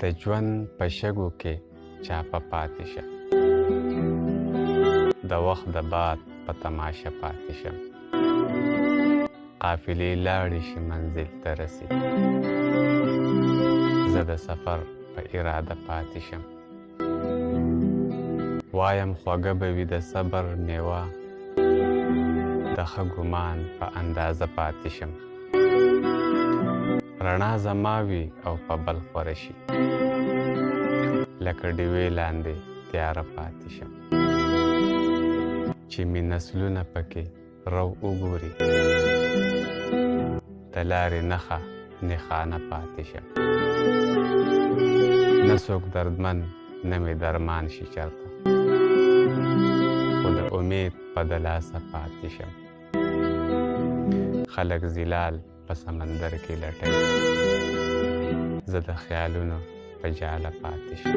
د ژوند په شګو کې چاپه پاتې شه، د وخت د باد په تماشه پاتې شم، قافلې لاړې شي منزل ته رسي، زه د سفر په اراده پاتې شم. وایم خوږه به وي د صبر میوه، د ښه ګمان په اندازه پاتې شم. رڼا زما وي او په بل خوره شي، لکه ډیوې لاندې تیاره پاتې شم. چې مې نسلونه پکې رو وګوري، د لارې نښه نښانه پاتې شم. نه څوک دردمن نه مې درمان شي چرته، خو د امید په دلاسه پاتې شم. خلک زلال په سمندر کې لټوي، زه د خیالونو په جاله پاتې شم.